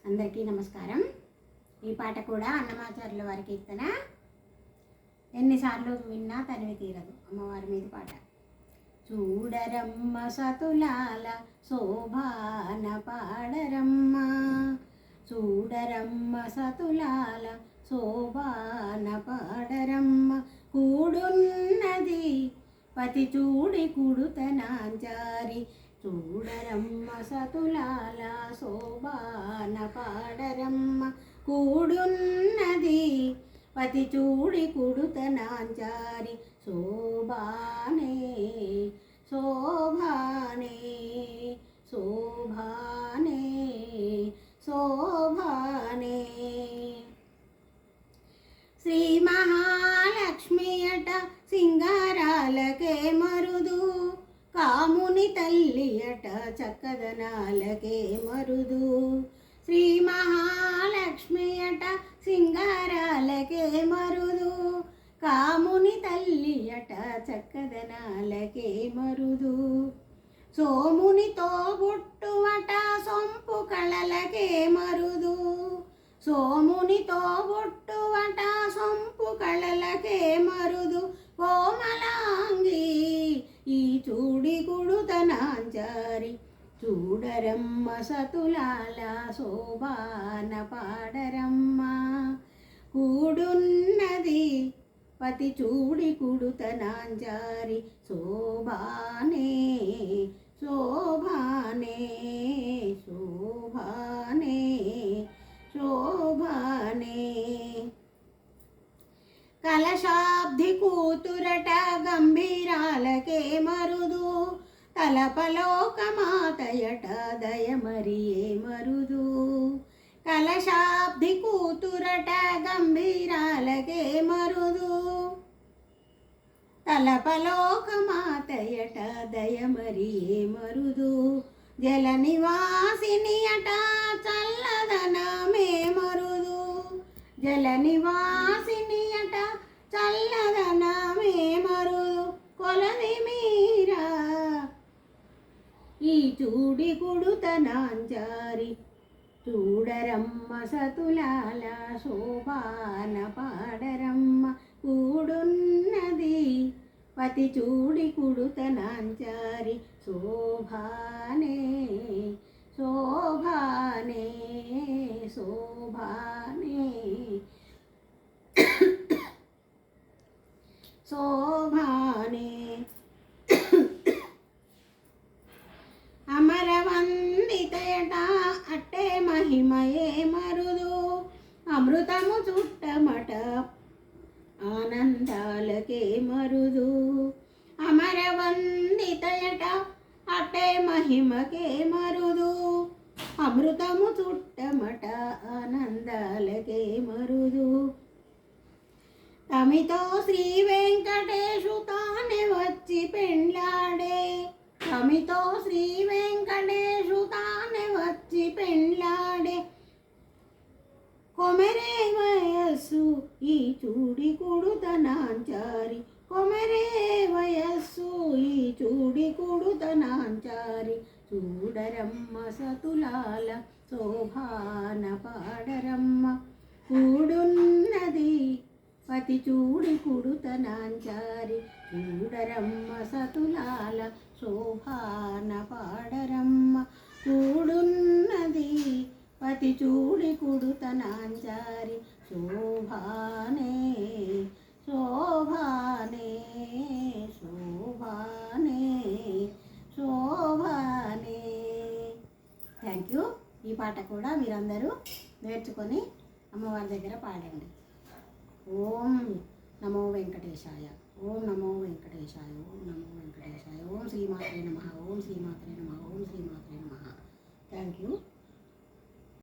అందరికీ నమస్కారం. ఈ పాట కూడా అన్నమాచార్యుల వారి కీర్తన. ఎన్నిసార్లు విన్నా తనివి తీరదు. అమ్మవారి మీద పాట. చూడరమ్మ సతులాల శోభాన పాడరమ్మ, చూడరమ్మ సతులాల శోభాన పాడరమ్మ, కూడున్నది పతి చూడి కుడుతనాంచారి, చూడరమ్మ సతులాల శోభాన పాడరమ్మ, కూడున్నది పతి చూడి కుడుతనాంచారి, శోభానే శోభానే శోభానే శోభానే. శ్రీ మహాలక్ష్మి అట సింగారాలకే మరుదు, కాముని తల్లి అట చక్కదనాలకే మరుదు. శ్రీ మహాలక్ష్మి అట సింగారాలకే మరుదు, కాముని తల్లి అట చక్కదనాలకే మరుదు. సోమునితో బుట్టువట సొంపు కళలకే మరుదు, సోమునితో బుట్టువట సొంపు కళలకే మరుదు. కోమలాంగి ఈ చూడి కుడుతనాంచారి, చూడరమ్మ సతులాల శోభాన పాడరమ్మ, కూడున్నది పతి చూడి కుడుతనాంచారి, శోభానే శోభానే శోభానే శోభానే. కలశాబ్ది కూతురట గంభీరాలకే మరుదు, తలపలోకమాతయట దయమరియే మరుదు. కలశాబ్ది కూతురట గంభీరాలకే మరుదు, తలపలోకమాతయట దయమరియే మరుదు. జల నివాసిని అట చల్లదనమే మరుదు, జల నివాసిని అట చల్లదనమే మరుదు. కొలది మీరా ఈ చూడి కుడుతనాంచారి, చూడరమ్మ సతులాల శోభాన పాడరమ్మ, కూడున్నది పతి చూడి కుడుతనాంచారి, శోభానే శోభానే శోభానే శోభానే. అమరవందితయట అట్టే మహిమయే మరుదు, అమృతము చుట్టమట ఆనందాలకే మరుదు. అమరవందితయట అట్టే మహిమకే మరుదు, అమృతము చుట్టమట ఆనందాలకే మరుదు. తమితో శ్రీ వెంకటేశు తానే వచ్చి పెండ్లాడే, తమితో శ్రీ వెంకటేశు తానే వచ్చి పెండ్లాడే. కొమెరే వయస్సు ఈ చూడి కుడుతనాంచారి, కొమెరే వయస్సు ఈ చూడి కుడుతనాంచారి, చూడరమ్మ సతులాల శోభాన పాడరమ్మ, కూడున్నది పతి చూడి కుడుతనాంచారి, చూడరమ్మ సతులాల శోభాన పాడరమ్మ, కూడున్నది పతి చూడి కుడుతనాంచారి, శోభానే శోభానే శోభానే శోభానే. Thank you. ఈ పాట కూడా మీరందరూ నేర్చుకొని అమ్మవారి దగ్గర పాడండి. ఓం నమో వెంకటేశాయ, ఓం నమో వెంకటేశాయ, ఓం నమో వెంకటేశాయ, ఓం శ్రీమాత్రే నమః, ఓం శ్రీమాత్రే నమః, ఓం శ్రీమాత్రే నమః. Thank you.